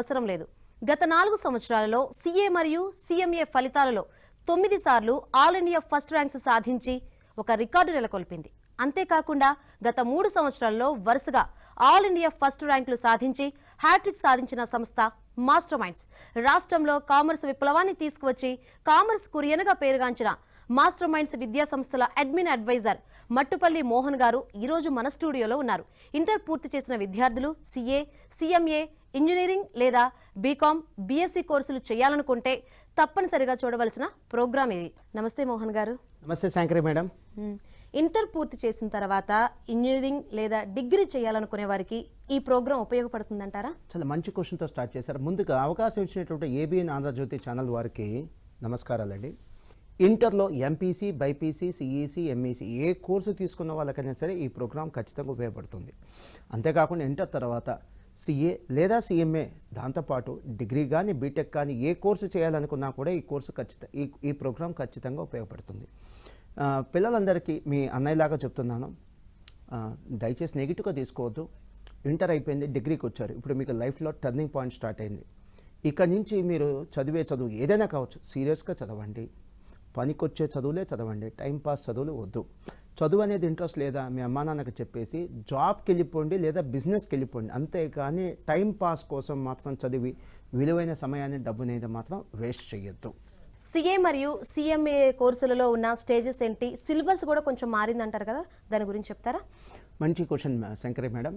అవసరం లేదు. గత 4 సంవత్సరాలలో సీఏ మరియు సీఎంఏ ఫలితాలలో 9 సార్లు ఆల్ ఇండియా ఫస్ట్ ర్యాంక్స్ సాధించి ఒక రికార్డు నెలకొల్పింది. అంతేకాకుండా గత 3 సంవత్సరాల్లో వరుసగా ఆల్ ఇండియా ఫస్ట్ ర్యాంకులు సాధించి హ్యాట్రిక్ సాధించిన సంస్థ మాస్టర్ మైండ్స్. రాష్ట్రంలో కామర్స్ విప్లవాన్ని తీసుకువచ్చి కామర్స్ కురియన్గా పేరుగాంచిన మాస్టర్ మైండ్స్ విద్యా సంస్థల అడ్మిన్ అడ్వైజర్ మట్టుపల్లి మోహన్ గారు ఈరోజు మన స్టూడియోలో ఉన్నారు. ఇంటర్ పూర్తి చేసిన విద్యార్థులు సీఏ, సీఎంఏ, ఇంజనీరింగ్ లేదా బీకామ్, బీఎస్సీ కోర్సులు చేయాలనుకుంటే తప్పనిసరిగా చూడవలసిన ప్రోగ్రామ్ ఇది. నమస్తే మోహన్ గారు. నమస్తే శంకరి మేడం. ఇంటర్ పూర్తి చేసిన తర్వాత ఇంజనీరింగ్ లేదా డిగ్రీ చేయాలనుకునే వారికి ఈ ప్రోగ్రాం ఉపయోగపడుతుందంటారా? చాలా మంచి క్వశ్చన్తో స్టార్ట్ చేశారు. ముందుగా అవకాశం ఇచ్చినటువంటి ఏబిఎన్ ఆంధ్రజ్యోతి ఛానల్ వారికి నమస్కారాలండి. ఇంటర్లో ఎంపీసీ, బైపీసీ, సిఈసీ, ఎంఈసీ ఏ కోర్సు తీసుకున్న వాళ్ళకైనా సరే ఈ ప్రోగ్రాం ఖచ్చితంగా ఉపయోగపడుతుంది. అంతేకాకుండా ఇంటర్ తర్వాత సిఏ లేదా సిఎంఏ, దాంతోపాటు డిగ్రీ కానీ బీటెక్ కానీ ఏ కోర్సు చేయాలనుకున్నా కూడా ఈ కోర్సు ఈ ప్రోగ్రాం ఖచ్చితంగా ఉపయోగపడుతుంది. పిల్లలందరికీ మీ అన్నయ్యలాగా చెప్తున్నాను, దయచేసి నెగిటివ్గా తీసుకోవద్దు. ఇంటర్ అయిపోయింది, డిగ్రీకి వచ్చారు, ఇప్పుడు మీకు లైఫ్లో టర్నింగ్ పాయింట్ స్టార్ట్ అయింది. ఇక్కడి నుంచి మీరు చదివే చదువు ఏదైనా కావచ్చు, సీరియస్గా చదవండి, పనికొచ్చే చదువులే చదవండి, టైంపాస్ చదువులు వద్దు. చదువు అనేది ఇంట్రెస్ట్ లేదా మీ అమ్మా నాన్నకు చెప్పేసి జాబ్కి వెళ్ళిపోండి లేదా బిజినెస్కి వెళ్ళిపోండి. అంతేకాని టైంపాస్ కోసం మాత్రం చదివి విలువైన సమయాన్ని, డబ్బునేది మాత్రం వేస్ట్ చేయొద్దు. సీఏ మరియు సీఎంఏ కోర్సులలో ఉన్న స్టేజెస్ ఏంటి? సిలబస్ కూడా కొంచెం మారిందంటారు కదా, దాని గురించి చెప్తారా? మంచి క్వశ్చన్ శంకరి మేడం.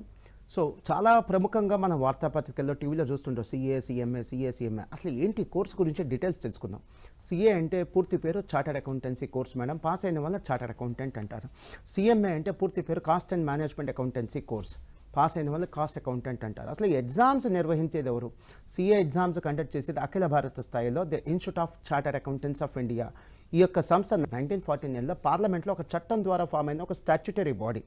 సో చాలా ప్రముఖంగా మన వార్తాపత్రికల్లో, టీవీలో చూస్తుంటాం సిఏ, సిఎంఏ. అసలు ఏంటి కోర్సు గురించి డీటెయిల్స్ తెలుసుకుందాం. సిఏ అంటే పూర్తి పేరు chartered accountancy course madam, pass అయిన వల్ల చార్టర్డ్ అకౌంటెంట్ అంటారు. సిఎంఏ అంటే పూర్తి పేరు cost and management accountancy course, pass అయిన వల్ల కాస్ట్ అకౌంటెంట్ అంటారు. అసలు ఎగ్జామ్స్ నిర్వహించేది ఎవరు? సిఏ ఎగ్జామ్స్ కండక్ట్ చేసేది అఖిల భారత స్థాయిలో the institute of chartered accountants of India. ఈ యొక్క సంస్థ 1949లో పార్లమెంట్లో ఒక చట్టం ద్వారా ఫామ్ అయిన ఒక statutory body.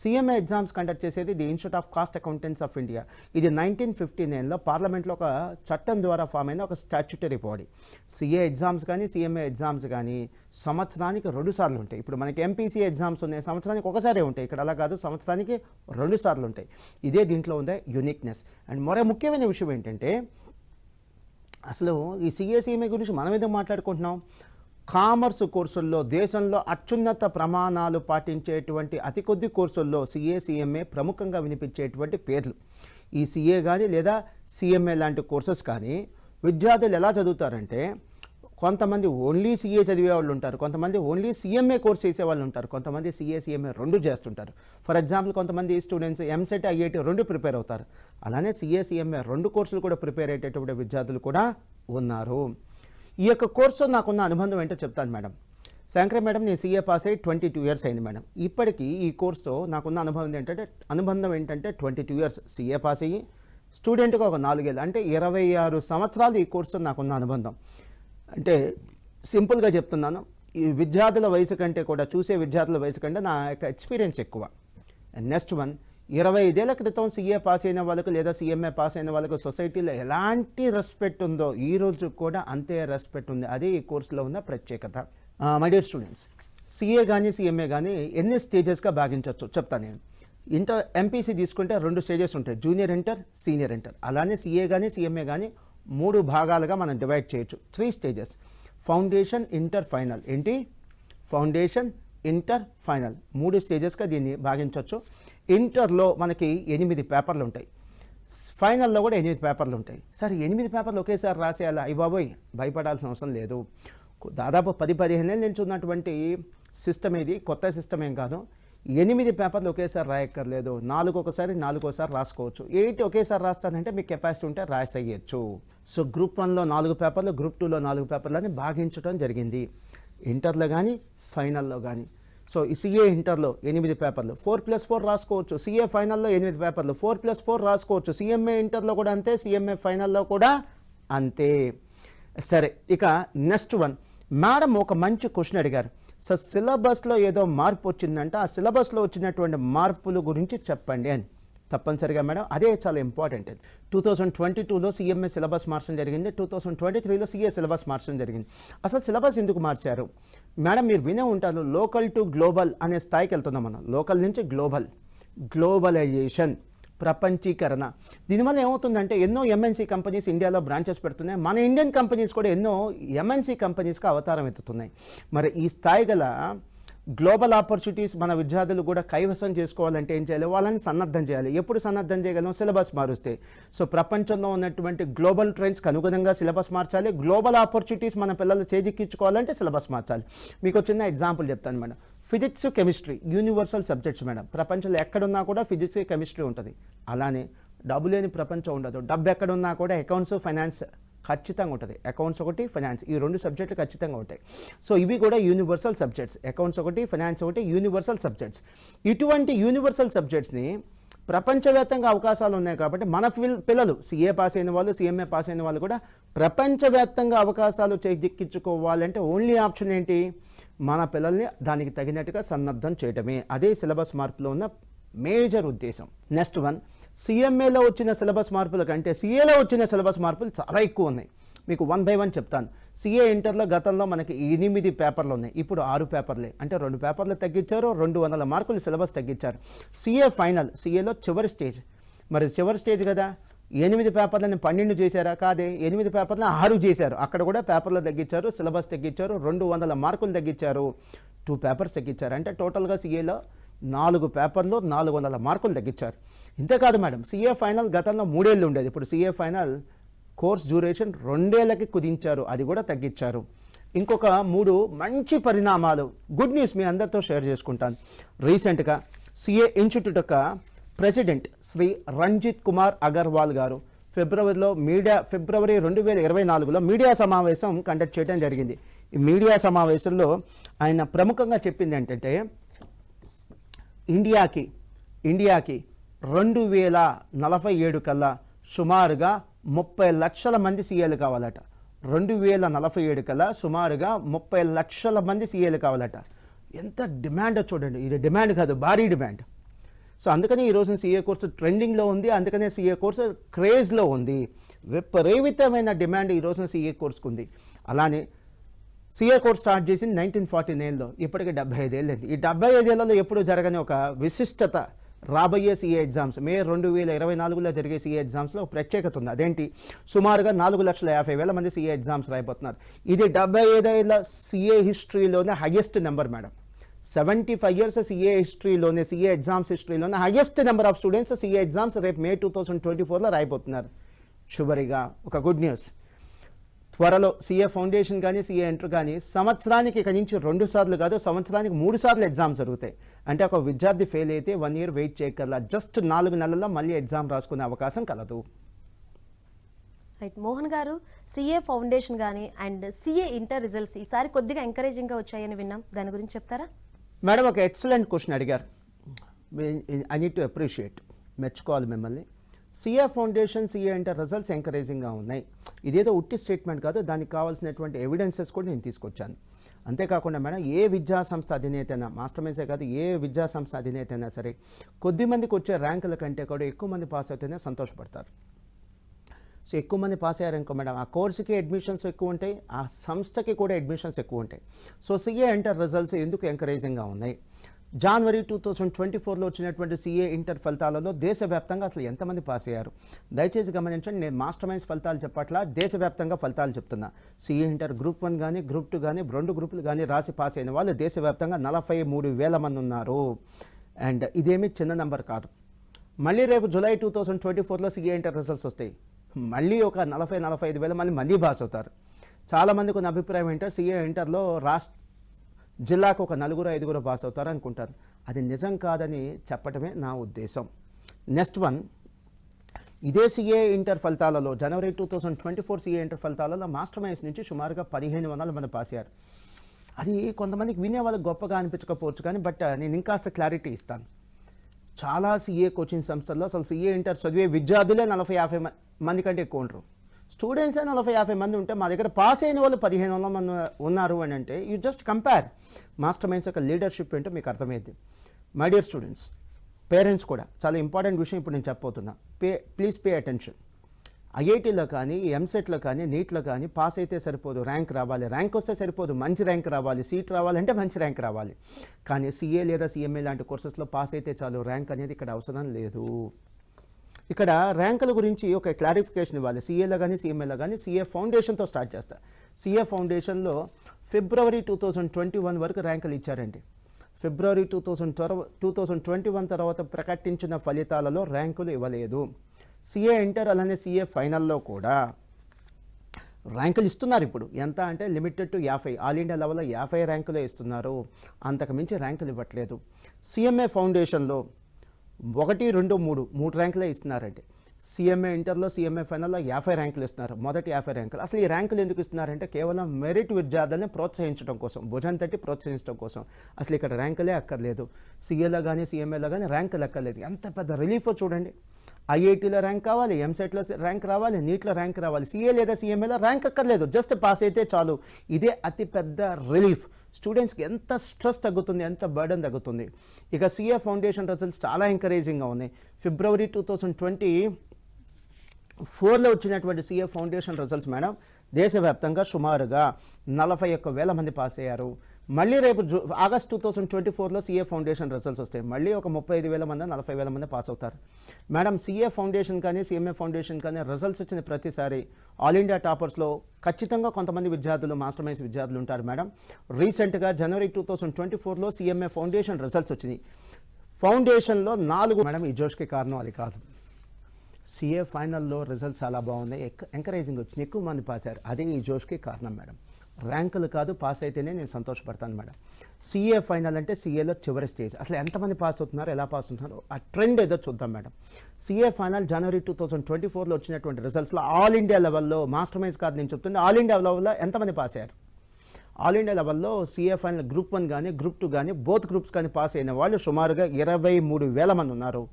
CMA exams conduct చేసేది the institute of cost accountants of India. ఇది 1959లో పార్లమెంట్లో ఒక చట్టం ద్వారా ఫామ్ అయిన ఒక స్టాచ్యుటరీ బాడీ. సిఏ ఎగ్జామ్స్ కానీ సిఎంఏ ఎగ్జామ్స్ కానీ సంవత్సరానికి 2 సార్లు ఉంటాయి. ఇప్పుడు మనకి ఎంపీసీ ఎగ్జామ్స్ ఉన్నాయి, సంవత్సరానికి ఒకసారి ఉంటాయి. ఇక్కడ అలా కాదు, సంవత్సరానికి 2 సార్లు ఉంటాయి. ఇదే దీంట్లో ఉండే యూనిక్నెస్. అండ్ మరో ముఖ్యమైన విషయం ఏంటంటే, అసలు ఈ సిఏ, సిఎంఏ గురించి మనం ఏదో మాట్లాడుకుంటున్నాం. కామర్స్ కోర్సుల్లో దేశంలో అత్యున్నత ప్రమాణాలు పాటించేటువంటి అతి కొద్ది కోర్సుల్లో సిఏ, సిఎంఏ ప్రముఖంగా వినిపించేటువంటి పేర్లు. ఈ సిఏ కానీ లేదా సిఎంఏ లాంటి కోర్సెస్ కానీ విద్యార్థులు ఎలా చదువుతారంటే, కొంతమంది ఓన్లీ సిఏ చదివే వాళ్ళు ఉంటారు, కొంతమంది ఓన్లీ సిఎంఏ కోర్స్ చేసే వాళ్ళు ఉంటారు, కొంతమంది సిఏ, సిఎంఏ 2 చేస్తుంటారు. ఫర్ ఎగ్జాంపుల్, కొంతమంది స్టూడెంట్స్ ఎంసెట్, ఐఐటి 2 ప్రిపేర్ అవుతారు. అలానే సిఏ, సిఎంఏ 2 కోర్సులు కూడా ప్రిపేర్ అయ్యేటటువంటి విద్యార్థులు కూడా ఉన్నారు. ఈ యొక్క కోర్సు నాకున్న అనుబంధం ఏంటో చెప్తాను మేడం. శంకర మేడం, నేను సీఏ పాస్ అయ్యి 22 ఇయర్స్ అయింది మేడం. ఇప్పటికీ ఈ కోర్సుతో నాకున్న అనుబంధం ఏంటంటే 22 ఇయర్స్ సీఏ పాస్ అయ్యి స్టూడెంట్గా ఒక 4 ఏళ్ళు, అంటే 26 సంవత్సరాలు ఈ కోర్సుతో నాకున్న అనుబంధం. అంటే సింపుల్గా చెప్తున్నాను, ఈ విద్యార్థుల వయసు కంటే కూడా, చూసే విద్యార్థుల వయసు కంటే నా యొక్క ఎక్స్పీరియన్స్ ఎక్కువ. నెక్స్ట్ వన్, 25 ఏళ్ల క్రితం సీఏ పాస్ అయిన వాళ్ళకు లేదా సిఎంఏ పాస్ అయిన వాళ్ళకు సొసైటీలో ఎలాంటి రెస్పెక్ట్ ఉందో ఈ రోజు కూడా అంతే రెస్పెక్ట్ ఉంది. అదే ఈ కోర్సులో ఉన్న ప్రత్యేకత. మై డియర్ స్టూడెంట్స్, సిఏ కానీ సిఎంఏ కానీ ఎన్ని స్టేజెస్గా భాగించవచ్చు చెప్తాను నేను. ఇంటర్ ఎంపీసీ తీసుకుంటే 2 స్టేజెస్ ఉంటాయి, జూనియర్ ఇంటర్, సీనియర్ ఇంటర్. అలానే సిఏ కానీ సిఎంఏ కానీ 3 భాగాలుగా మనం డివైడ్ చేయొచ్చు. 3 స్టేజెస్: ఫౌండేషన్, ఇంటర్, ఫైనల్. ఏంటి? ఫౌండేషన్, ఇంటర్, ఫైనల్ 3 స్టేజెస్గా దీన్ని భాగించవచ్చు. ఇంటర్లో మనకి 8 పేపర్లు ఉంటాయి, ఫైనల్లో కూడా 8 పేపర్లు ఉంటాయి. సరే, 8 పేపర్లు ఒకేసారి రాసేయాలా? బాబోయ్, భయపడాల్సిన అవసరం లేదు. దాదాపు 10-15 ఏళ్ళ నుంచి ఉన్నటువంటి సిస్టమ్ ఇది, కొత్త సిస్టమ్ ఏం కాదు. 8 పేపర్లు ఒకేసారి రాయక్కర్లేదు, 4 ఒకసారి రాసుకోవచ్చు. 8 ఒకేసారి రాస్తానంటే మీకు కెపాసిటీ ఉంటే రాసేయచ్చు. సో గ్రూప్ 1లో 4 పేపర్లు, గ్రూప్ 2లో 4 పేపర్లని భాగించడం జరిగింది, ఇంటర్లో కానీ ఫైనల్లో కానీ. సో ఈ సిఏ ఇంటర్లో 8 పేపర్లు, 4+4 రాసుకోవచ్చు. సిఏ ఫైనల్లో 8 పేపర్లు, 4+4 రాసుకోవచ్చు. సిఎంఏ ఇంటర్లో కూడా అంతే, సిఎంఏ ఫైనల్లో కూడా అంతే. సరే, ఇక నెక్స్ట్ వన్. మేడం ఒక మంచి క్వశ్చన్ అడిగారు. సో సిలబస్లో ఏదో మార్పు వచ్చిందంటే ఆ సిలబస్లో వచ్చినటువంటి మార్పుల గురించి చెప్పండి అని. తప్పనిసరిగా మేడం, అదే చాలా ఇంపార్టెంట్. 2022లో సిఎంఏ సిలబస్ మార్చడం జరిగింది, 2023లో సిఏ సిలబస్ మార్చడం జరిగింది. అసలు సిలబస్ ఎందుకు మార్చారు మేడం? మీరు వినే ఉంటారు, లోకల్ టు గ్లోబల్ అనే స్థాయికి వెళ్తున్నాం మనం. లోకల్ నుంచి గ్లోబల్, గ్లోబలైజేషన్. ప్రపంచీకరణ. దీనివల్ల ఏమవుతుందంటే ఎన్నో ఎంఎన్సీ కంపెనీస్ ఇండియాలో బ్రాంచెస్ పెడుతున్నాయి. మన ఇండియన్ కంపెనీస్ కూడా ఎన్నో ఎంఎన్సీ కంపెనీస్కి అవతారం ఎత్తుతున్నాయి. మరి ఈ స్థాయి గల గ్లోబల్ ఆపర్చునిటీస్ మన విద్యార్థులు కూడా కైవసం చేసుకోవాలంటే ఏం చేయాలి? వాళ్ళని సన్నద్ధం చేయాలి. ఎప్పుడు సన్నద్ధం చేయగలం? సిలబస్ మారుస్తే. సో ప్రపంచంలో ఉన్నటువంటి గ్లోబల్ ట్రెండ్స్కి అనుగుణంగా సిలబస్ మార్చాలి. గ్లోబల్ ఆపర్చునిటీస్ మన పిల్లలు చేజిక్కించుకోవాలంటే సిలబస్ మార్చాలి. మీకు చిన్న ఎగ్జాంపుల్ చెప్తాను madam. Physics, chemistry universal subjects madam. ప్రపంచంలో ఎక్కడున్నా కూడా ఫిజిక్స్, కెమిస్ట్రీ ఉంటుంది. అలానే డబ్బు లేని ప్రపంచం ఉండదు. డబ్బు ఎక్కడున్నా కూడా అకౌంట్స్, ఫైనాన్స్ ఖచ్చితంగా ఉంటుంది. అకౌంట్స్ ఒకటి, ఫైనాన్స్, ఈ రెండు సబ్జెక్టులు ఖచ్చితంగా ఉంటాయి. సో ఇవి కూడా యూనివర్సల్ సబ్జెక్ట్స్. అకౌంట్స్ ఒకటి, ఫైనాన్స్ ఒకటి, యూనివర్సల్ సబ్జెక్ట్స్. ఇటువంటి యూనివర్సల్ సబ్జెక్ట్స్ని ప్రపంచవ్యాప్తంగా అవకాశాలు ఉన్నాయి కాబట్టి మన పిల్లలు సిఏ పాస్ అయిన వాళ్ళు, సిఎంఏ పాస్ అయిన వాళ్ళు కూడా ప్రపంచవ్యాప్తంగా అవకాశాలు చేజిక్కించుకోవాలంటే ఓన్లీ ఆప్షన్ ఏంటి? మన పిల్లల్ని దానికి తగినట్టుగా సన్నద్ధం చేయడమే. అదే సిలబస్ మార్పులో ఉన్న మేజర్ ఉద్దేశం. నెక్స్ట్ వన్, సిఎంఏలో వచ్చిన సిలబస్ మార్పుల కంటే సిఏలో వచ్చిన సిలబస్ మార్పులు చాలా ఎక్కువ ఉన్నాయి. మీకు 1 by 1 చెప్తాను. సిఏ ఇంటర్లో గతంలో మనకి 8 పేపర్లు ఉన్నాయి, ఇప్పుడు 6 పేపర్లే. అంటే 2 పేపర్లు తగ్గించారు, 200 మార్కులు సిలబస్ తగ్గించారు. సిఏ ఫైనల్, సిఏలో చివరి స్టేజ్. మరి చివరి స్టేజ్ కదా, 8 పేపర్లను 12 చేశారా? కాదే, 8 పేపర్లను 6 చేశారు. అక్కడ కూడా పేపర్లు తగ్గించారు, సిలబస్ తగ్గించారు, 200 మార్కులు తగ్గించారు, 2 పేపర్స్ తగ్గించారు. అంటే టోటల్గా సిఏలో 4 పేపర్లు 400 మార్కులు తగ్గించారు. ఇంతేకాదు మేడం, సిఏ ఫైనల్ గతంలో 3 ఏళ్ళు ఉండేది, ఇప్పుడు సిఏ ఫైనల్ కోర్స్ డ్యూరేషన్ 2 ఏళ్ళకి కుదించారు, అది కూడా తగ్గించారు. ఇంకొక 3 మంచి పరిణామాలు, గుడ్ న్యూస్ మీ అందరితో షేర్ చేసుకుంటాను. రీసెంట్గా సిఏ ఇన్స్టిట్యూట్ యొక్క ప్రెసిడెంట్ శ్రీ రంజిత్ కుమార్ అగర్వాల్ గారు ఫిబ్రవరి 2024లో మీడియా సమావేశం కండక్ట్ చేయడం జరిగింది. ఈ మీడియా సమావేశంలో ఆయన ప్రముఖంగా చెప్పింది ఏంటంటే ఇండియాకి 2047 కల్లా సుమారుగా 30 లక్షల మంది సీఏలు కావాలట. 2047 కల్లా సుమారుగా 30 లక్షల మంది సీఏలు కావాలట. ఎంత డిమాండ్ చూడండి, ఇది డిమాండ్ కాదు, భారీ డిమాండ్. సో అందుకని ఈరోజు సీఏ కోర్సు ట్రెండింగ్లో ఉంది, అందుకనే సీఏ కోర్సు క్రేజ్లో ఉంది. విపరీతమైన డిమాండ్ ఈరోజు సీఏ కోర్సుకు ఉంది. అలానే సీఏ కోర్స్ స్టార్ట్ చేసింది 1949లో, ఇప్పటికి 75 ఏళ్ళైంది. ఈ 75 ఏళ్లలో ఎప్పుడు జరగని ఒక విశిష్టత రాబోయే సీఏ ఎగ్జామ్స్, మే 2024లో జరిగే సీఏ ఎగ్జామ్స్లో ప్రత్యేకత ఉంది. అదేంటి? సుమారుగా 4,50,000 మంది సీఏ ఎగ్జామ్స్ రాయిపోతున్నారు. ఇది 75 ఏళ్ళ సీఏ హిస్టరీలోనే highest number madam. 75 years CA హిస్టరీలోనే, సీఏ ఎగ్జామ్స్ హిస్టరీలోనే highest number of students CA exams రేపు మే 2024లో రాయిపోతున్నారు. చివరిగా ఒక గుడ్ న్యూస్, త్వరలో సీఏ ఫౌండేషన్ కానీ సీఏ ఎంటర్ కానీ సంవత్సరానికి ఇక నుంచి 2 సార్లు కాదు, సంవత్సరానికి 3 సార్లు ఎగ్జామ్స్ జరుగుతాయి. అంటే ఒక విద్యార్థి ఫెయిల్ అయితే 1 year వెయిట్ చేయక్కర్లా, జస్ట్ 4 నెలల్లో మళ్ళీ ఎగ్జామ్ రాసుకునే అవకాశం కలదు. రైట్ మోహన్ గారు, సిఏ ఫౌండేషన్ కానీ అండ్ సిఏ ఇంటర్ రిజల్ట్స్ ఈసారి కొద్దిగా ఎంకరేజింగ్గా వచ్చాయని విన్నాం, దాని గురించి చెప్తారా? మేడం, ఒక ఎక్సలెంట్ క్వశ్చన్ అడిగారు. ఐ నీడ్ టు అప్రిషియేట్, మెచ్చుకోవాలి మిమ్మల్ని. CA foundation, CA inter results ఎంకరేజింగ్గా ఉన్నాయి. ఇదేదో ఉట్టి స్టేట్మెంట్ కాదు, దానికి కావాల్సినటువంటి ఎవిడెన్సెస్ కూడా నేను తీసుకొచ్చాను. అంతేకాకుండా మేడం, ఏ విద్యా సంస్థ అధినేత అయినా, మాస్టర్ మైన్సే కాదు, ఏ విద్యా సంస్థ అధినేత అయినా సరే కొద్ది మందికి వచ్చే ర్యాంకుల కంటే కూడా ఎక్కువ మంది పాస్ అయితేనే సంతోషపడతారు. సో ఎక్కువ మంది పాస్ అయ్యారనుకో మేడం, ఆ కోర్సుకి అడ్మిషన్స్ ఎక్కువ ఉంటాయి, ఆ సంస్థకి కూడా అడ్మిషన్స్ ఎక్కువ ఉంటాయి. సో సిఏ ఇంటర్ రిజల్ట్స్ ఎందుకు ఎంకరేజింగ్గా ఉన్నాయి? జనవరి 2024లో వచ్చినటువంటి సిఏ ఇంటర్ ఫలితాలలో దేశవ్యాప్తంగా అసలు ఎంతమంది పాస్ అయ్యారు? దయచేసి గమనించండి, నేను మాస్టర్ మైన్స్ ఫలితాలు చెప్పట్లా, దేశవ్యాప్తంగా ఫలితాలు చెప్తున్నా. సిఏ ఇంటర్ గ్రూప్ 1 కానీ గ్రూప్ 2 కానీ 2 గ్రూపులు కానీ రాసి పాస్ అయిన వాళ్ళు దేశవ్యాప్తంగా 43,000 మంది ఉన్నారు. అండ్ ఇదేమీ చిన్న నెంబర్ కాదు. మళ్ళీ రేపు జూలై 2024లో సిఏ ఇంటర్ రిజల్ట్స్ వస్తాయి, మళ్ళీ ఒక 40,000-45,000 మంది పాస్ అవుతారు. చాలామందికి ఉన్న అభిప్రాయం ఏంటంటే సిఏ ఇంటర్లో జిల్లాకు ఒక 4-5 పాస్ అవుతారు అనుకుంటారు. అది నిజం కాదని చెప్పడమే నా ఉద్దేశం. నెక్స్ట్ వన్, ఇదే సిఏ ఇంటర్ ఫలితాలలో జనవరి 2024 సిఏ ఇంటర్ ఫలితాలలో మాస్టర్ మైన్స్ నుంచి సుమారుగా 1,500 మంది పాస్ అయ్యారు. అది కొంతమందికి వినే వాళ్ళకి గొప్పగా అనిపించకపోవచ్చు కానీ, బట్ నేను ఇంకాస్త క్లారిటీ ఇస్తాను. చాలా సిఏ కోచింగ్ సంస్థల్లో అసలు సిఏ ఇంటర్ చదివే విద్యార్థులే 40-50 మంది కంటే ఎక్కువ ఉంటారు. స్టూడెంట్సే 40-50 మంది ఉంటే మా దగ్గర పాస్ అయిన వాళ్ళు 1,500 మంది ఉన్నారు అని అంటే you just compare. Master Minds యొక్క లీడర్షిప్ ఏంటో మీకు అర్థమైంది. మై డియర్ స్టూడెంట్స్, పేరెంట్స్ కూడా చాలా ఇంపార్టెంట్ విషయం ఇప్పుడు నేను చెప్పబోతున్నా. Please pay attention. ఐఐటీలో కానీ, ఎంసెట్లో కానీ, నీట్లో కానీ పాస్ అయితే సరిపోదు, ర్యాంక్ రావాలి. ర్యాంక్ వస్తే సరిపోదు, మంచి ర్యాంక్ రావాలి. సీట్ రావాలంటే మంచి ర్యాంక్ రావాలి. కానీ సిఏ లేదా సిఎంఏ లాంటి కోర్సెస్లో పాస్ అయితే చాలు, ర్యాంక్ అనేది ఇక్కడ అవసరం లేదు. ఇక్కడ ర్యాంకుల గురించి ఒక క్లారిఫికేషన్ ఇవ్వాలి. సీఏలో కానీ సిఎంఏలో కానీ సీఏ ఫౌండేషన్తో స్టార్ట్ చేస్తా. సీఏ ఫౌండేషన్లో ఫిబ్రవరి 2021 వరకు ర్యాంకులు ఇచ్చారండి. ఫిబ్రవరి 2021 తర్వాత ప్రకటించిన ఫలితాలలో ర్యాంకులు ఇవ్వలేదు. సీఏ ఇంటర్ అలానే సీఏ ఫైనల్లో కూడా ర్యాంకులు ఇస్తున్నారు. ఇప్పుడు ఎంత అంటే లిమిటెడ్ టు 50, ఆల్ ఇండియా లెవెల్లో 50 ర్యాంకులే ఇస్తున్నారు, అంతకు మించి ర్యాంకులు ఇవ్వట్లేదు. సిఎంఏ ఫౌండేషన్లో 1, 2, 3 ర్యాంకులే ఇస్తున్నారండి. సిఎంఏ ఇంటర్లో సిఎంఏ ఫైనల్లో 50 ర్యాంకులు ఇస్తున్నారు, మొదటి 50 ర్యాంకులు. అసలు ఈ ర్యాంకులు ఎందుకు ఇస్తున్నారంటే కేవలం మెరిట్ విద్యార్థులను ప్రోత్సహించడం కోసం, భుజం తట్టి ప్రోత్సహించడం కోసం. అసలు ఇక్కడ ర్యాంకులే అక్కర్లేదు. సిఏలో కానీ సిఎంఏలో కానీ ర్యాంకులు అక్కర్లేదు. ఎంత పెద్ద రిలీఫ్ చూడండి. ఐఐటీలో ర్యాంక్ కావాలి, ఎంసెట్లో ర్యాంక్ రావాలి, నీట్లో ర్యాంక్ రావాలి. సీఏ లేదా సిఎంఏలో ర్యాంక్ అక్కర్లేదు, జస్ట్ పాస్ అయితే చాలు. ఇదే అతిపెద్ద రిలీఫ్. స్టూడెంట్స్కి ఎంత స్ట్రెస్ తగ్గుతుంది, ఎంత బర్డన్ తగ్గుతుంది. ఇక సీఏ ఫౌండేషన్ రిజల్ట్స్ చాలా ఎంకరేజింగ్గా ఉన్నాయి. ఫిబ్రవరి 2024లో వచ్చినటువంటి సీఏ ఫౌండేషన్ రిజల్ట్స్ మేడం దేశవ్యాప్తంగా సుమారుగా 41,000 మంది పాస్ అయ్యారు. మళ్ళీ రేపు ఆగస్ట్ 2024లో సీఏ ఫౌండేషన్ రిజల్ట్స్ వస్తాయి. మళ్ళీ ఒక 35,000 మంది 40,000 మంది పాస్ అవుతారు. మేడం సీఏ ఫౌండేషన్ కానీ సిఎంఏ ఫౌండేషన్ కానీ రిజల్ట్స్ వచ్చిన ప్రతిసారి ఆల్ ఇండియా టాపర్స్లో ఖచ్చితంగా కొంతమంది విద్యార్థులు, మాస్టర్ మైన్స్ విద్యార్థులు ఉంటారు మేడం. రీసెంట్గా జనవరి 2024లో సిఎంఏ ఫౌండేషన్ రిజల్ట్స్ వచ్చినాయి. ఫౌండేషన్లో 4 మేడం. ఈ జోష్కి కారణం అది కాదు. సీఏ ఫైనల్లో రిజల్ట్స్ చాలా బాగున్నాయి, ఎంకరేజింగ్ వచ్చినాయి, ఎక్కువ మంది పాస్ అయ్యారు. అదే ఈ జోష్కి కారణం మేడం. ర్యాంకులు కాదు, పాస్ అయితేనే నేను సంతోషపడతాను మేడం. సీఏ ఫైనల్ అంటే సీఏలో చివరి స్టేజ్. అసలు ఎంతమంది పాస్ అవుతున్నారు, ఎలా పాస్ అవుతున్నారు, ఆ ట్రెండ్ ఏదో చూద్దాం మేడం. సీఏ ఫైనల్ జనవరి 2024లో వచ్చినటువంటి రిజల్ట్స్లో ఆల్ ఇండియా లెవెల్లో, మాస్టర్ మైన్స్ కాదు నేను చెప్తుంది, ఆల్ ఇండియా లెవెల్లో ఎంతమంది పాస్ అయ్యారు? ఆల్ ఇండియా లెవెల్లో సీఏ ఫైనల్ గ్రూప్ 1 కానీ గ్రూప్ 2 కానీ బోత్ గ్రూప్స్ కానీ పాస్ అయిన వాళ్ళు సుమారుగా 23,000 మంది ఉన్నారు.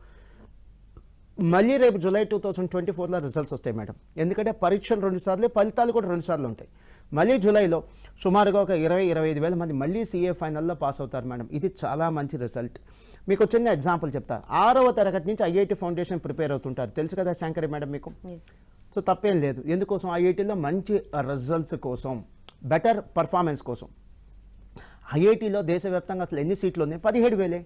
మళ్ళీ రేపు జూలై 2024లో రిజల్ట్స్ వస్తాయి మేడం. ఎందుకంటే పరీక్షలు 2 సార్లు, ఫలితాలు కూడా 2 సార్లు ఉంటాయి. మళ్ళీ జూలైలో సుమారుగా ఒక 20-25,000 మంది మళ్ళీ సీఏ ఫైనల్లో పాస్ అవుతారు మేడం. ఇది చాలా మంచి రిజల్ట్. మీకు చిన్న ఎగ్జాంపుల్ చెప్తా. 6వ తరగతి నుంచి ఐఐటి ఫౌండేషన్ ప్రిపేర్ అవుతుంటారు, తెలుసు కదా శంకరి మేడం మీకు. సో తప్పేం లేదు. ఎందుకోసం? ఐఐటీలో మంచి రిజల్ట్స్ కోసం, బెటర్ పర్ఫార్మెన్స్ కోసం. ఐఐటీలో దేశవ్యాప్తంగా అసలు ఎన్ని సీట్లు ఉన్నాయి? 17,000.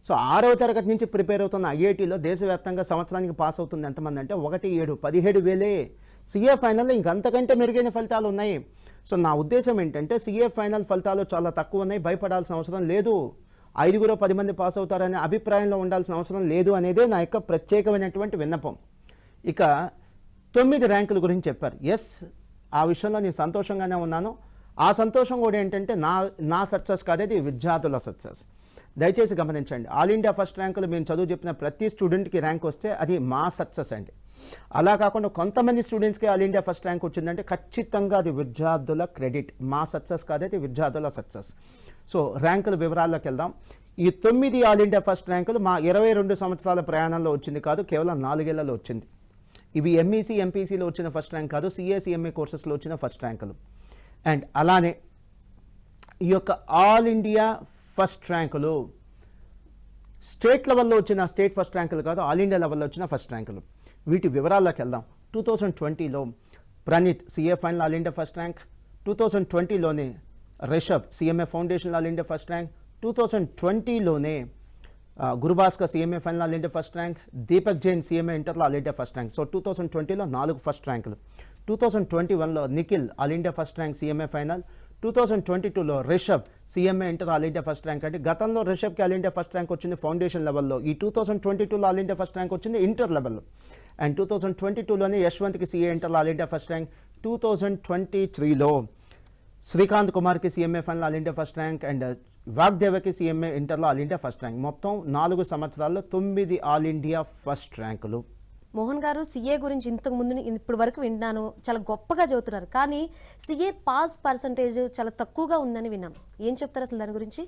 సో 6వ తరగతి నుంచి ప్రిపేర్ అవుతున్న ఐఐటీలో దేశవ్యాప్తంగా సంవత్సరానికి పాస్ అవుతుంది ఎంతమంది అంటే 1,7 17,000. సీఏ ఫైనల్లో ఇంకంతకంటే మెరుగైన ఫలితాలు ఉన్నాయి. సో నా ఉద్దేశం ఏంటంటే సీఏ ఫైనల్ ఫలితాలు చాలా తక్కువ ఉన్నాయి, భయపడాల్సిన అవసరం లేదు. 5-10 మంది పాస్ అవుతారనే అభిప్రాయంలో ఉండాల్సిన అవసరం లేదు అనేదే నా యొక్క ప్రత్యేకమైనటువంటి విన్నపం. ఇక 9 ర్యాంకుల గురించి చెప్పారు. ఎస్, ఆ విషయంలో నేను సంతోషంగానే ఉన్నాను. ఆ సంతోషం కూడా ఏంటంటే నా సక్సెస్ కాదేది విద్యార్థుల సక్సెస్. దయచేసి గమనించండి. ఆల్ ఇండియా ఫస్ట్ ర్యాంకులు మేము చదువు చెప్పిన ప్రతి స్టూడెంట్కి ర్యాంక్ వస్తే అది మా సక్సెస్ అండి. అలా కాకుండా కొంతమంది స్టూడెంట్స్కి ఆల్ ఇండియా ఫస్ట్ ర్యాంక్ వచ్చిందంటే ఖచ్చితంగా అది విద్యార్థుల క్రెడిట్, మా సక్సెస్ కాదైతే విద్యార్థుల సక్సెస్. సో ర్యాంకుల వివరాల్లోకి వెళ్దాం. ఈ 9 ఆల్ ఇండియా ఫస్ట్ ర్యాంకులు మా 22 సంవత్సరాల ప్రయాణంలో వచ్చింది కాదు, కేవలం 4 ఏళ్లలో వచ్చింది. ఇవి ఎంఈసీ ఎంపీసీలో వచ్చిన ఫస్ట్ ర్యాంక్ కాదు, సిఏ కోర్సెస్లో వచ్చిన ఫస్ట్ ర్యాంకులు. అండ్ అలానే ఈ యొక్క ఆల్ ఇండియా ఫస్ట్ ర్యాంకులు స్టేట్ లెవెల్లో వచ్చిన స్టేట్ ఫస్ట్ ర్యాంకులు కాదు, ఆల్ ఇండియా లెవెల్లో వచ్చిన ఫస్ట్ ర్యాంకులు. వీటి వివరాల్లోకి వెళ్దాం. 2020లో Praneeth CA final all India first rank. 2020లోనే Rishabh CMA foundation all India first rank. 2020లోనే Gurubhaskar CMA final all India first rank. Deepak Jain CMA ఇంటర్లో all India first rank. So 2020లో 4 ఫస్ట్ ర్యాంకులు. 2021లో Nikhil all India first rank CMA final. 2022లో Rishabh CMA inter all India first rank. అంటే గతంలో రిషబ్కి all India first rank వచ్చింది ఫౌండేషన్ లెవెల్లో. ఈ 2022లో ఆల్ ఇండియా ఫస్ట్ ర్యాంక్ వచ్చింది ఇంటర్ లెవెల్లో. అండ్ 2022లోనే యశ్వంత్కి CA inter all India first rank. 2023లో శ్రీకాంత్ కుమార్కి CMA final all India first rank. And వాగ్దేవకి సిఎంఏ ఇంటర్లో ఆల్ ఇండియా ఫస్ట్ ర్యాంక్. మొత్తం 4 సంవత్సరాల్లో 9 ఆల్ ఇండియా ఫస్ట్ ర్యాంకులు. మోహన్ గారు, సీఏ గురించి ఇంతకు ముందు ఇప్పుడు వరకు విన్నాను, చాలా గొప్పగా చదువుతున్నారు. కానీ సీఏ పాస్ పర్సంటేజ్ చాలా తక్కువగా ఉందని విన్నాం. ఏం చెప్తారు అసలు దాని గురించి?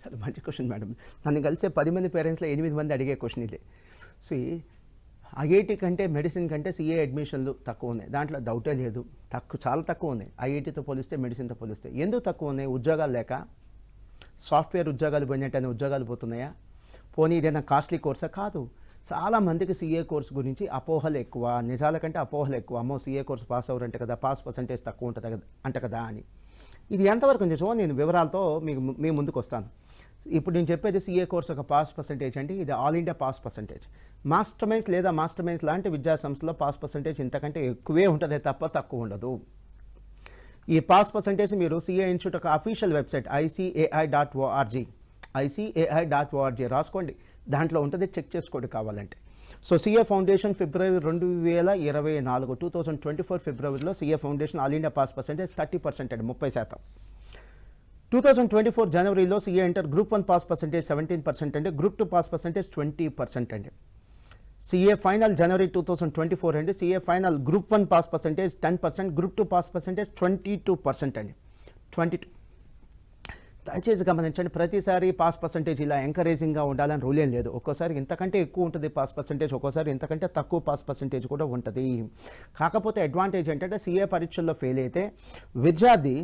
చాలా మంచి క్వశ్చన్ మేడం. నన్ను కలిసే 10 మంది పేరెంట్స్లో 8 మంది అడిగే క్వశ్చన్ ఇదే. సో ఐఐటి కంటే మెడిసిన్ కంటే సీఏ అడ్మిషన్లు తక్కువ ఉన్నాయి, దాంట్లో డౌటే లేదు. చాలా తక్కువ ఉన్నాయి ఐఐటితో పోలిస్తే, మెడిసిన్తో పోలిస్తే. ఎందుకు తక్కువ ఉన్నాయి? ఉద్యోగాలు లేక, సాఫ్ట్వేర్ ఉద్యోగాలు పోయినట్టయినా ఉద్యోగాలు పోతున్నాయా? పోనీ ఇదేనా కాస్ట్లీ కోర్సా? కాదు. చాలామందికి సీఏ కోర్సు గురించి అపోహలు ఎక్కువ, నిజాల కంటే అపోహలు ఎక్కువ. అమ్మో సీఏ కోర్సు పాస్ అవ్వరంటే కదా, పాస్ పర్సంటేజ్ తక్కువ ఉంటుంది అంట కదా అని. ఇది ఎంతవరకు నిజమో నేను వివరాలతో మీ ముందుకు వస్తాను. ఇప్పుడు నేను చెప్పేది సిఏ కోర్స్ ఒక పాస్ పర్సంటేజ్ అండి, ఇది all India pass percentage. Master Minds లేదా మాస్టర్ మైన్స్ లాంటి విద్యా సంస్థలో పాస్ పర్సంటేజ్ ఇంతకంటే ఎక్కువే ఉంటుంది తప్ప తక్కువ ఉండదు. ఈ పాస్ పర్సంటేజ్ మీరు సిఏ ఇన్స్టిట్యూట్ ఒక అఫీషియల్ వెబ్సైట్ ICAI.org రాసుకోండి, దాంట్లో ఉంటుంది, చెక్ చేసుకోండి కావాలంటే. సో సిఏ ఫౌండేషన్ ఫిబ్రవరి 2024 ఫిబ్రవరిలో CA foundation all India pass percentage 30% అండి, 30%. 2024 జనవరిలో CA inter group 1 pass percentage 17% అండి, గ్రూప్ 2 పాస్ పర్సంటేజ్ 20% అండి. సిఏ ఫైనల్ జనవరి 2024 అండి, CA final group 1 pass percentage 10%, group 2 pass percentage 22% అండి, 22. దయచేసి గమనించండి, ప్రతిసారి పాస్ పర్సంటేజ్ ఇలా ఎంకరేజింగ్గా ఉండాలని రూల్ ఏం లేదు. ఒక్కోసారి ఇంతకంటే ఎక్కువ ఉంటుంది పాస్ పర్సంటేజ్, ఒక్కోసారి ఇంతకంటే తక్కువ పాస్ పర్సంటేజ్ కూడా ఉంటుంది. కాకపోతే అడ్వాంటేజ్ ఏంటంటే సిఏ పరీక్షల్లో ఫెయిల్ అయితే విద్యార్థి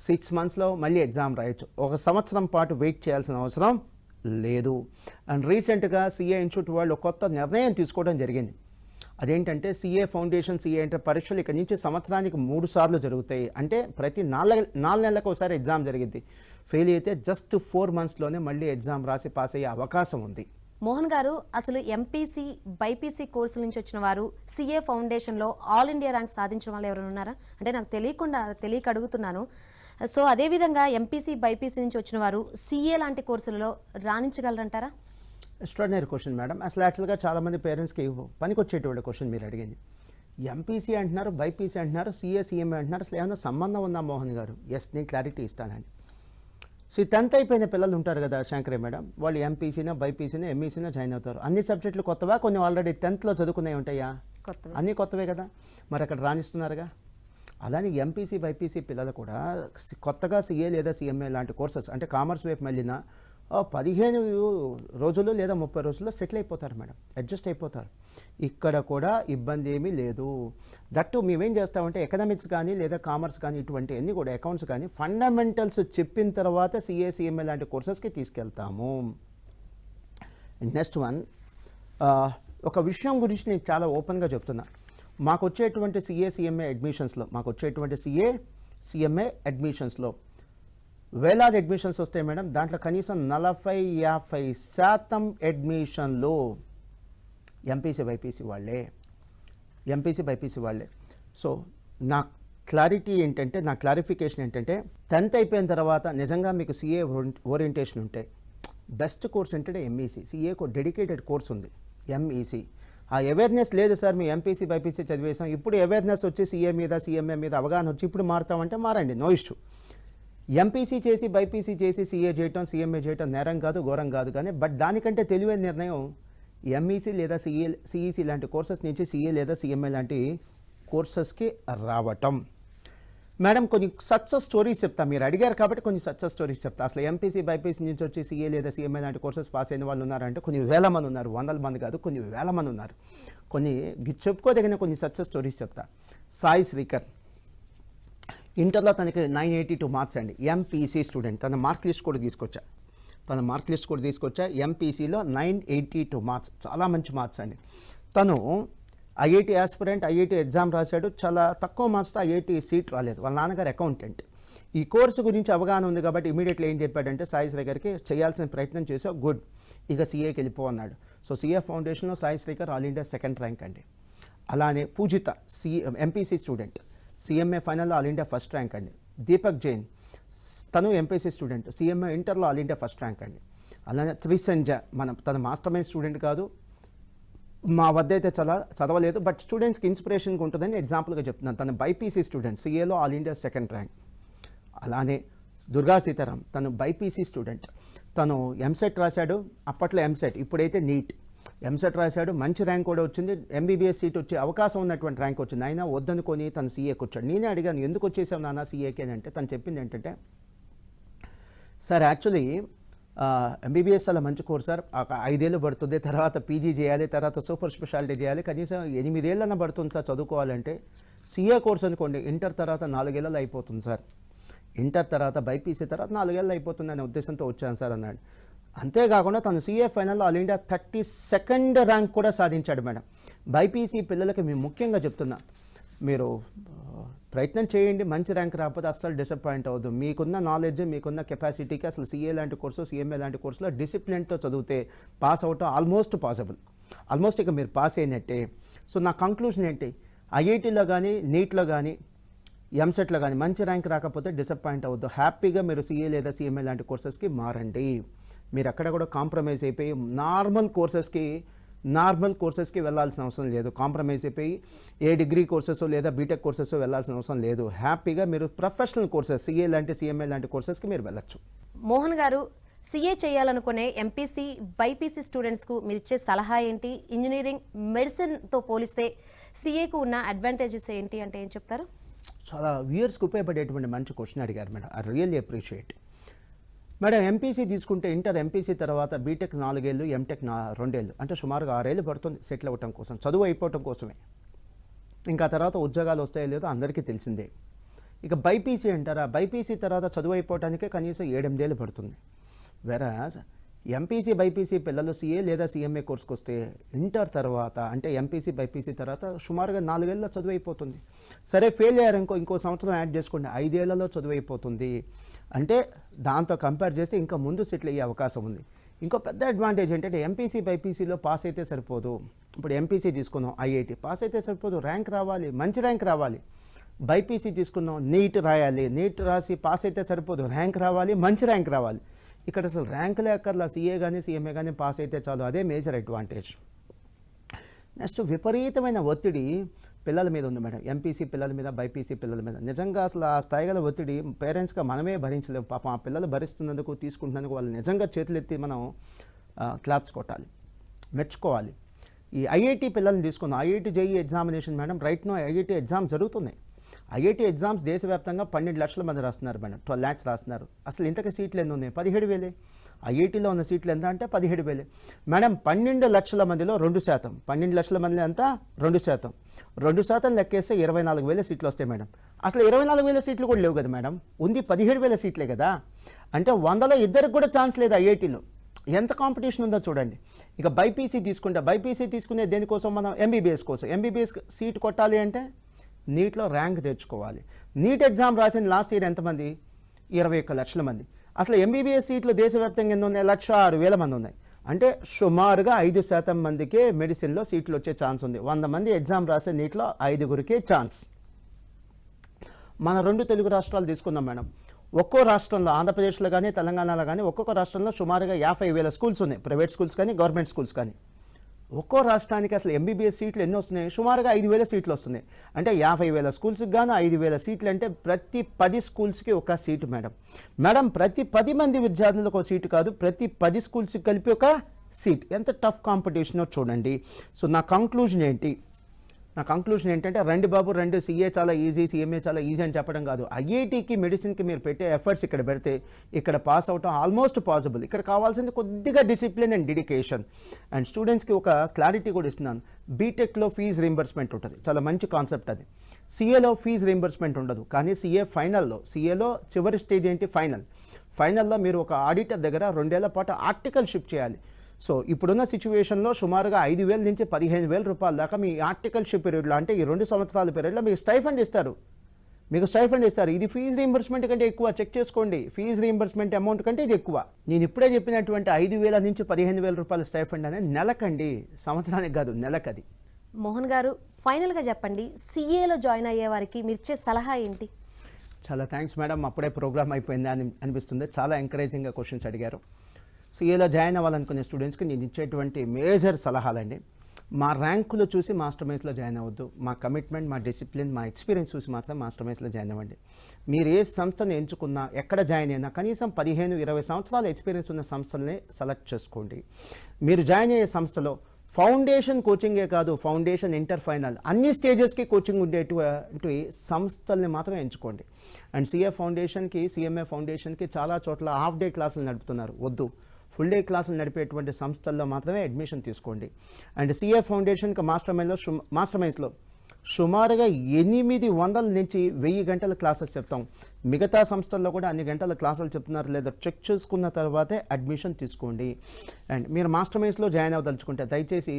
6 మంత్స్లో మళ్ళీ ఎగ్జామ్ రాయొచ్చు, 1 సంవత్సరం పాటు వెయిట్ చేయాల్సిన అవసరం లేదు. అండ్ రీసెంట్గా సిఏ ఇన్స్టిట్యూట్ వాళ్ళు కొత్త నిర్ణయం తీసుకోవడం జరిగింది. అదేంటంటే సిఏ ఫౌండేషన్ సిఏ ఇంటర్ పరీక్షలు ఇక నుంచి సంవత్సరానికి 3 సార్లు జరుగుతాయి. అంటే ప్రతి 4 నెలలకు ఒకసారి ఎగ్జామ్ జరిగింది. ఫెయిల్ అయితే జస్ట్ 4 మంత్స్లోనే మళ్ళీ ఎగ్జామ్ రాసి పాస్ అయ్యే అవకాశం ఉంది. మోహన్ గారు, అసలు ఎంపీసీ బైపీసీ కోర్సుల నుంచి వచ్చిన వారు సిఏ ఫౌండేషన్లో ఆల్ ఇండియా ర్యాంక్ సాధించిన వాళ్ళు ఎవరైనా ఉన్నారా? అంటే నాకు తెలియక అడుగుతున్నాను. సో అదేవిధంగా ఎంపీసీ బైపీసీ నుంచి వచ్చిన వారు సిఏ లాంటి కోర్సులలో రాణించగలరంటారా? Extraordinary question madam. అసలు యాక్చువల్గా చాలామంది పేరెంట్స్కి పనికొచ్చేటువంటి క్వశ్చన్ మీరు అడిగింది. ఎంపీసీ అంటున్నారు, బైపీసీ అంటున్నారు, సిఏ సిఎంఏ అంటున్నారు, అసలు ఏమైనా సంబంధం ఉందా మోహన్ గారు? ఎస్, నేను క్లారిటీ ఇస్తానండి. సో 10th అయిపోయిన పిల్లలు ఉంటారు కదా శంకరే మేడం, వాళ్ళు ఎంపీసీనో బైపీసీనో ఎంఈసీనో జాయిన్ అవుతారు. అన్ని సబ్జెక్టులు కొత్తవా? కొన్ని ఆల్రెడీ 10thలో చదువుకునే ఉంటాయా? అన్నీ కొత్తవే కదా, మరి అక్కడ రాణిస్తున్నారుగా. అలానే ఎంపీసీ బైపీసీ పిల్లలు కూడా కొత్తగా సిఏ లేదా సిఎంఏ లాంటి కోర్సెస్ అంటే కామర్స్ వైపు వెళ్ళినా 15 రోజులు లేదా 30 రోజుల్లో సెటిల్ అయిపోతారు మేడం, అడ్జస్ట్ అయిపోతారు. ఇక్కడ కూడా ఇబ్బంది ఏమీ లేదు. దట్టు మేమేం చేస్తామంటే ఎకనామిక్స్ కానీ లేదా కామర్స్ కానీ ఇటువంటి అన్నీ కూడా అకౌంట్స్ కానీ ఫండమెంటల్స్ చెప్పిన తర్వాత సిఏ సిఎంఏ లాంటి కోర్సెస్కి తీసుకెళ్తాము. నెక్స్ట్ వన్, ఒక విషయం గురించి నేను చాలా ఓపెన్గా చెప్తున్నా. మాకు వచ్చేటువంటి సిఏ సిఎంఏ అడ్మిషన్స్లో వేలాది అడ్మిషన్స్ వస్తాయి మేడం. దాంట్లో కనీసం 40-50% అడ్మిషన్లు ఎంపీసీ బైపీసీ వాళ్ళే. సో నా క్లారిఫికేషన్ ఏంటంటే 10th అయిపోయిన తర్వాత నిజంగా మీకు సిఏ ఓరియంటేషన్ ఉంటే బెస్ట్ కోర్స్ ఏంటంటే ఎంఈసీ. సిఏకు డెడికేటెడ్ కోర్స్ ఉంది ఎంఈసీ. ఆ అవేర్నెస్ లేదు సార్, మీ ఎంపీసీ బైపీసీ చదివేసాం, ఇప్పుడు అవేర్నెస్ వచ్చి సిఏ మీద సిఎంఏ మీద అవగాహన వచ్చి ఇప్పుడు మారుతామంటే మారండి, నో ఇష్యూ. ఎంపీసీ చేసి బైపీసీ చేసి సిఏ చేయటం సిఎంఏ చేయటం నేరం కాదు, ఘోరం కాదు. కానీ బట్ దానికంటే తెలివైన నిర్ణయం ఎంఈసీ లేదా సిఈసీ లాంటి కోర్సెస్ నుంచి సిఏ లేదా సిఎంఏ లాంటి కోర్సెస్కి రావటం. మేడం కొన్ని సక్సెస్ స్టోరీస్ చెప్తా, మీరు అడిగారు కాబట్టి కొన్ని సక్సెస్ స్టోరీస్ చెప్తా. అసలు ఎంపీసీ బైపీసీ నుంచి వచ్చి సిఏ లేదా సిఎంఏ లాంటి కోర్సెస్ పాస్ అయిన వాళ్ళు ఉన్నారంటే కొన్ని వేల మంది ఉన్నారు, 100 మంది కాదు, కొన్ని వేల మంది ఉన్నారు. కొన్ని చెప్పుకోదగిన కొన్ని సక్సెస్ స్టోరీస్ చెప్తా. సాయి శ్రీకర్ ఇంటర్లో తనకి 982 మార్క్స్ అండి, ఎంపీసీ స్టూడెంట్. తన మార్క్ లిస్ట్ కూడా తీసుకొచ్చా. ఎంపీసీలో 982 మార్క్స్, చాలా మంచి మార్క్స్ అండి. తను ఐఐటి ఆస్పిరెంట్, ఐఐటి ఎగ్జామ్ రాశాడు, చాలా తక్కువ మార్క్స్తో ఐఐటి సీట్ రాలేదు. వాళ్ళ నాన్నగారు అకౌంటెంట్. ఈ కోర్సు గురించి అవగాహన ఉంది కాబట్టి ఇమీడియట్లీ ఏం చెప్పాడంటే సాయి శ్రీకర్కి చేయాల్సిన ప్రయత్నం చేసావు, గుడ్, ఇక సీఏకి వెళ్ళిపో అన్నాడు. సో సిఏ ఫౌండేషన్లో Sai Srikar all India 2nd rank అండి. అలానే పూజిత ఎంపీసీ స్టూడెంట్, సిఎంఏ ఫైనల్లో ఆల్ ఇండియా 1st ర్యాంక్ అండి. దీపక్ జైన్ తను ఎంపీసీ స్టూడెంట్, సిఎంఏ ఇంటర్లో ఆల్ ఇండియా 1st ర్యాంక్ అండి. అలానే త్రిసంజ తన మాస్టర్ మైండ్ స్టూడెంట్ కాదు, మా వద్ద అయితే చదవలేదు, బట్ స్టూడెంట్స్కి ఇన్స్పిరేషన్గా ఉంటుందని ఎగ్జాంపుల్గా చెప్తున్నాను. తను బైపీసీ స్టూడెంట్, సిఏలో ఆల్ ఇండియా 2nd ర్యాంక్. అలానే దుర్గా సీతారాం తను బైపీసీ స్టూడెంట్, తను ఎంసెట్ రాశాడు, అప్పట్లో ఎంసెట్, ఇప్పుడైతే నీట్. ఎంసెట్ రాశాడు, మంచి ర్యాంక్ కూడా వచ్చింది, ఎంబీబీఎస్ సీట్ వచ్చే అవకాశం ఉన్నటువంటి ర్యాంక్ వచ్చింది. అయినా వద్దనుకొని తను సీఏకి వచ్చాడు. నేనే అడిగాను ఎందుకు వచ్చేసావు నాన్న సీఏకి అని అంటే తను చెప్పింది ఏంటంటే, సార్ యాక్చువల్లీ ఎంబీబీఎస్ చాలా మంచి కోర్స్ సార్, 5 ఏళ్ళు పడుతుంది, తర్వాత పీజీ చేయాలి, తర్వాత సూపర్ స్పెషాలిటీ చేయాలి, కనీసం 8 ఏళ్ళన్నా పడుతుంది సార్ చదువుకోవాలంటే. సీఏ కోర్స్ అనుకోండి ఇంటర్ తర్వాత 4 ఏళ్ళలో అయిపోతుంది సార్, ఇంటర్ తర్వాత బైపీసీ తర్వాత 4 ఏళ్ళు అయిపోతుంది అనే ఉద్దేశంతో వచ్చాను సార్ అన్నాడు. అంతేకాకుండా తను సీఏ ఫైనల్లో ఆల్ ఇండియా 32nd ర్యాంక్ కూడా సాధించాడు మేడం. బైపీసీ పిల్లలకి మేము ముఖ్యంగా చెప్తున్నా, మీరు ప్రయత్నం చేయండి, మంచి ర్యాంక్ రాకపోతే అస్సలు డిసప్పాయింట్ అవ్వద్దు. మీకున్న నాలెడ్జ్, మీకున్న కెపాసిటీకి అసలు సిఏ లాంటి కోర్సు, సిఎంఏ లాంటి కోర్సులో డిసిప్లిన్తో చదివితే పాస్ అవటం ఆల్మోస్ట్ పాసిబుల్. ఆల్మోస్ట్ ఇక మీరు పాస్ అయినట్టే. సో నా కంక్లూజన్ ఏంటి, ఐఐటీలో కానీ, నీట్లో కానీ, ఎంసెట్లో కానీ మంచి ర్యాంక్ రాకపోతే డిసప్పాయింట్ అవ్వద్దు. హ్యాపీగా మీరు సిఏ లేదా సిఎంఏ లాంటి కోర్సెస్కి మారండి. మీరు అక్కడ కూడా కాంప్రమైజ్ అయిపోయి నార్మల్ కోర్సెస్కి వెళ్ళాల్సిన అవసరం లేదు. కాంప్రమైజ్ అయిపోయి ఏ డిగ్రీ కోర్సెస్ లేదా బీటెక్ కోర్సెస్ వెళ్ళాల్సిన అవసరం లేదు. హ్యాపీగా మీరు ప్రొఫెషనల్ కోర్సెస్, సిఏ లాంటి, సిఎంఏ లాంటి కోర్సెస్కి మీరు వెళ్ళచ్చు. మోహన్ గారు, సిఏ చేయాలనుకునే ఎంపీసీ, బైపీసీ స్టూడెంట్స్కు మీరు ఇచ్చే సలహా ఏంటి? ఇంజనీరింగ్, మెడిసిన్తో పోలిస్తే సిఏకు ఉన్న అడ్వాంటేజెస్ ఏంటి అంటే ఏం చెప్తారు? చాలా వ్యూయర్స్కి ఉపయోగపడేటువంటి మంచి క్వశ్చన్ అడిగారు madam. I really appreciate. Madam, MPC తీసుకుంటే ఇంటర్ ఎంపీసీ తర్వాత బీటెక్ 4 ఏళ్ళు, ఎంటెక్ 2 ఏళ్ళు, అంటే సుమారుగా 6 ఏళ్ళు పడుతుంది సెటిల్ అవ్వటం కోసం, చదువు అయిపోవటం కోసమే. ఇంకా తర్వాత ఉద్యోగాలు వస్తాయో లేదో అందరికీ తెలిసిందే. ఇక బైపీసీ అంటారా, బైపీసీ తర్వాత చదువు అయిపోవటానికే కనీసం 7-8 ఏళ్ళు పడుతుంది. వెరాజ్ ఎంపీసీ, బైపీసీ పిల్లలు సిఏ లేదా సిఎంఏ కోర్స్కి వస్తే ఇంటర్ తర్వాత, అంటే ఎంపీసీ, బైపీసీ తర్వాత సుమారుగా 4 ఏళ్ళలో చదువు అయిపోతుంది. సరే ఫెయిల్ అయ్యారు ఇంకో సంవత్సరం యాడ్ చేసుకోండి, 5 ఏళ్లలో చదువు అయిపోతుంది. అంటే దాంతో కంపేర్ చేస్తే ఇంకా ముందు సెటిల్ అయ్యే అవకాశం ఉంది. ఇంకో పెద్ద అడ్వాంటేజ్ ఏంటంటే ఎంపీసీ, బైపీసీలో పాస్ అయితే సరిపోదు. ఇప్పుడు ఎంపీసీ తీసుకున్నాం, ఐఐటీ పాస్ అయితే సరిపోదు, ర్యాంక్ రావాలి, మంచి ర్యాంక్ రావాలి. బైపీసీ తీసుకున్నాం, నీట్ రాయాలి, నీట్ రాసి పాస్ అయితే సరిపోదు, ర్యాంక్ రావాలి, మంచి ర్యాంక్ రావాలి. ఇక్కడ అసలు ర్యాంకులే అక్కర్లా, సిఏ కానీ సిఎంఏ కానీ పాస్ అయితే చాలు, అదే మేజర్ అడ్వాంటేజ్. నెక్స్ట్ విపరీతమైన ఒత్తిడి పిల్లల మీద ఉంది మేడం, ఎంపీసీ పిల్లల మీద, బైపీసీ పిల్లల మీద. నిజంగా అసలు ఆ స్థాయిగల ఒత్తిడి పేరెంట్స్గా మనమే భరించలేము. పాపం ఆ పిల్లలు భరిస్తున్నందుకు, తీసుకుంటున్నందుకు వాళ్ళు నిజంగా చేతులెత్తి మనం క్లాప్స్ కొట్టాలి, మెచ్చుకోవాలి. ఈ ఐఐటీ పిల్లల్ని తీసుకున్నాం, IIT JEE examination madam, right now IIT exam జరుగుతున్నాయి. ఐఐటీ ఎగ్జామ్స్ దేశవ్యాప్తంగా 12 లక్షల మంది రాస్తున్నారు మేడం, 12 lakhs రాస్తున్నారు. అసలు ఇంతకీ సీట్లు ఎన్ని ఉన్నాయి? 17,000. ఐఐటీలో ఉన్న సీట్లు ఎంత అంటే 17,000 మేడం. 12 లక్షల మందిలో 2%, 12 లక్షల మందిలో ఎంత? 2%. 2% లెక్కేస్తే 24,000 సీట్లు వస్తాయి మేడం. అసలు 24,000 సీట్లు కూడా లేవు కదా మేడం, ఉంది 17,000 సీట్లే కదా. అంటే 100లో 2 కూడా ఛాన్స్ లేదు ఐఐటీలో. ఎంత కాంపిటీషన్ ఉందో చూడండి. ఇక బైపీసీ తీసుకుంటే, బైపీసీ తీసుకునే దేనికోసం? మనం ఎంబీబీఎస్ కోసం. ఎంబీబీఎస్ సీట్ కొట్టాలి అంటే నీట్లో ర్యాంక్ తెచ్చుకోవాలి. నీట్ ఎగ్జామ్ రాసిన లాస్ట్ ఇయర్ ఎంతమంది? 21 లక్షల మంది. అసలు ఎంబీబీఎస్ సీట్లు దేశవ్యాప్తంగా ఎన్ని ఉన్నాయి? 106,000 మంది ఉన్నాయి. అంటే సుమారుగా 5% మందికే మెడిసిన్లో సీట్లు వచ్చే ఛాన్స్ ఉంది. 100 మంది ఎగ్జామ్ రాసే నీట్లో 5గురికే ఛాన్స్. మన 2 తెలుగు రాష్ట్రాలు తీసుకుందాం మేడం. ఒక్కో రాష్ట్రంలో, ఆంధ్రప్రదేశ్లో కానీ, తెలంగాణలో కానీ, ఒక్కొక్క రాష్ట్రంలో సుమారుగా 50,000 స్కూల్స్ ఉన్నాయి, ప్రైవేట్ స్కూల్స్ కానీ, గవర్నమెంట్ స్కూల్స్ కానీ. ఒక్కో రాష్ట్రానికి అసలు ఎంబీబీఎస్ సీట్లు ఎన్ని వస్తున్నాయి? సుమారుగా 5,000 సీట్లు వస్తున్నాయి. అంటే 50,000 స్కూల్స్కి గాను 5,000 సీట్లు అంటే ప్రతి 10 స్కూల్స్కి ఒక సీటు మేడం. మేడం, ప్రతి 10 మంది విద్యార్థులకు ఒక సీటు కాదు, ప్రతి 10 స్కూల్స్కి కలిపి ఒక సీట్. ఎంత టఫ్ కాంపిటీషనో చూడండి. సో నా కంక్లూజన్ ఏంటంటే రండి బాబు రండి, సిఏ చాలా ఈజీ, సిఎంఏ చాలా ఈజీ అని చెప్పడం కాదు. ఐఐటీకి, మెడిసిన్కి మీరు పెట్టే ఎఫర్ట్స్ ఇక్కడ పెడితే ఇక్కడ పాస్ అవటం ఆల్మోస్ట్ పాసిబుల్. ఇక్కడ కావాల్సింది కొద్దిగా డిసిప్లిన్ అండ్ డెడికేషన్. అండ్ స్టూడెంట్స్కి ఒక క్లారిటీ కూడా ఇస్తున్నాను. బీటెక్లో ఫీజు రీంబర్స్మెంట్ ఉంటుంది, చాలా మంచి కాన్సెప్ట్ అది. సిఏలో ఫీజు రీంబర్స్మెంట్ ఉండదు, కానీ సిఏలో చివరి స్టేజ్ ఏంటి? ఫైనల్లో మీరు ఒక ఆడిటర్ దగ్గర 2 ఏళ్ల పాటు ఆర్టికల్షిప్ చేయాలి. సో ఇప్పుడున్న సిచ్యువేషన్లో సుమారుగా 5,000 నుంచి 15,000 రూపాయల దాకా మీ ఆర్టికల్షిప్ పీరియడ్లో, అంటే ఈ 2 సంవత్సరాల పీరియడ్లో మీకు స్టైఫండ్ ఇస్తారు. ఇది ఫీజు రీంబర్స్మెంట్ కంటే ఎక్కువ. చెక్ చేసుకోండి, ఫీజు రీంబర్స్మెంట్ అమౌంట్ కంటే ఇది ఎక్కువ. నేను ఇప్పుడే చెప్పినటువంటి 5,000 నుంచి 15,000 రూపాయల స్టైఫండ్ అనేది నెలకండి, సంవత్సరానికి కాదు, నెలకది. మోహన్ గారు, ఫైనల్గా చెప్పండి, సిఏలో జాయిన్ అయ్యే వారికి మీరు ఇచ్చే సలహా ఏంటి? చాలా థ్యాంక్స్ మేడం, అప్పుడే ప్రోగ్రామ్ అయిపోయింది అని అనిపిస్తుంది. చాలా ఎంకరేజింగ్గా క్వశ్చన్స్ అడిగారు. సిఏలో జాయిన్ అవ్వాలనుకునే స్టూడెంట్స్కి నేను ఇచ్చేటువంటి మేజర్ సలహాలండి. మా ర్యాంకులు చూసి మాస్టర్ మైన్స్లో జాయిన్ అవ్వద్దు. మా కమిట్మెంట్, మా డిసిప్లిన్, మా ఎక్స్పీరియన్స్ చూసి మాత్రం మాస్టర్ మైన్స్లో జాయిన్ అవ్వండి. మీరు ఏ సంస్థను ఎంచుకున్నా, ఎక్కడ జాయిన్ అయినా కనీసం 15-20 సంవత్సరాల ఎక్స్పీరియన్స్ ఉన్న సంస్థలనే సెలెక్ట్ చేసుకోండి. మీరు జాయిన్ అయ్యే సంస్థలో ఫౌండేషన్ కోచింగే కాదు, ఫౌండేషన్, ఇంటర్, ఫైనల్ అన్ని స్టేజెస్కి కోచింగ్ ఉండేటువంటి సంస్థల్ని మాత్రమే ఎంచుకోండి. అండ్ సిఏ ఫౌండేషన్కి, సిఎంఏ ఫౌండేషన్కి చాలా చోట్ల హాఫ్ డే క్లాసులు నడుపుతున్నారు, వద్దు. ఫుల్ డే క్లాసులు నడిపేటువంటి సంస్థల్లో మాత్రమే అడ్మిషన్ తీసుకోండి. అండ్ సిఏ ఫౌండేషన్కి మాస్టర్ మైన్స్లో సుమారుగా 800 నుంచి 1000 గంటల క్లాసెస్ చెప్తాం. మిగతా సంస్థల్లో కూడా అన్ని గంటల క్లాసులు చెప్తున్నారు లేదా చెక్ చేసుకున్న తర్వాతే అడ్మిషన్ తీసుకోండి. అండ్ మీరు మాస్టర్ మైన్స్లో జాయిన్ అవ్వదలుచుకుంటే దయచేసి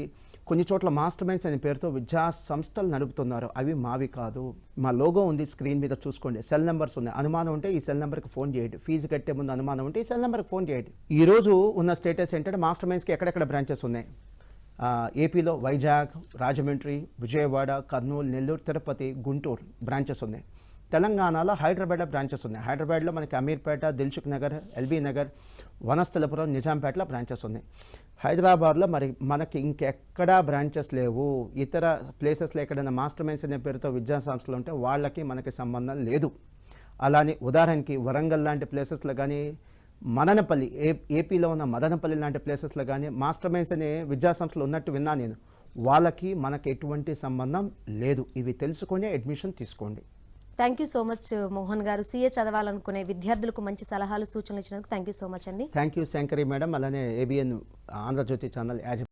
కొన్ని చోట్ల మాస్టర్ మైండ్స్ అనే పేరుతో విద్యా సంస్థలు నడుపుతున్నారు. అవి మావి కాదు. మా లోగో ఉంది స్క్రీన్ మీద చూసుకోండి. సెల్ నెంబర్స్ ఉన్నాయి. అనుమానం ఉంటే ఈ సెల్ నెంబర్కి ఫోన్ చేయండి. ఫీజు కట్టే ముందు అనుమానం ఉంటే ఈ సెల్ నెంబర్కి ఫోన్ చేయండి. ఈ రోజు ఉన్న స్టేటస్ ఏంటంటే మాస్టర్ మైండ్స్కి ఎక్కడెక్కడ బ్రాంచెస్ ఉన్నాయి. ఏపీలో వైజాగ్, రాజమండ్రి, విజయవాడ, కర్నూలు, నెల్లూరు, తిరుపతి, గుంటూరు బ్రాంచెస్ ఉన్నాయి. తెలంగాణలో హైదరాబాద్ బ్రాంచెస్ ఉన్నాయి. హైదరాబాద్లో మనకి అమీర్పేట, దిల్సుఖ్ నగర్, ఎల్బీ నగర్, వనస్థలపురం, నిజాంపేటలో బ్రాంచెస్ ఉన్నాయి. హైదరాబాద్లో మనకి ఇంకెక్కడా బ్రాంచెస్ లేవు. ఇతర ప్లేసెస్లో ఎక్కడైనా మాస్టర్ మైండ్స్ అనే పేరుతో విద్యా సంస్థలు ఉంటే వాళ్ళకి మనకి సంబంధం లేదు. అలానే ఉదాహరణకి వరంగల్ లాంటి ప్లేసెస్లో కానీ, మదనపల్లి ఏపీలో ఉన్న మదనపల్లి లాంటి ప్లేసెస్లో కానీ మాస్టర్ మైండ్స్ అనే విద్యా సంస్థలు ఉన్నట్టు విన్నా నేను. వాళ్ళకి మనకి ఎటువంటి సంబంధం లేదు. ఇవి తెలుసుకొని అడ్మిషన్ తీసుకోండి. Thank you so much Mohan గారు. సీఏ చదవాలనుకునే విద్యార్థులకు మంచి సలహాలు సూచనలు ఇచ్చినందుకు థ్యాంక్ యూ సో మచ్ అండి. Thank you Shankari madam. అలానే ఏబిఎన్ ఆంధ్రజ్యోతి ఛానల్ యాజమాన్యం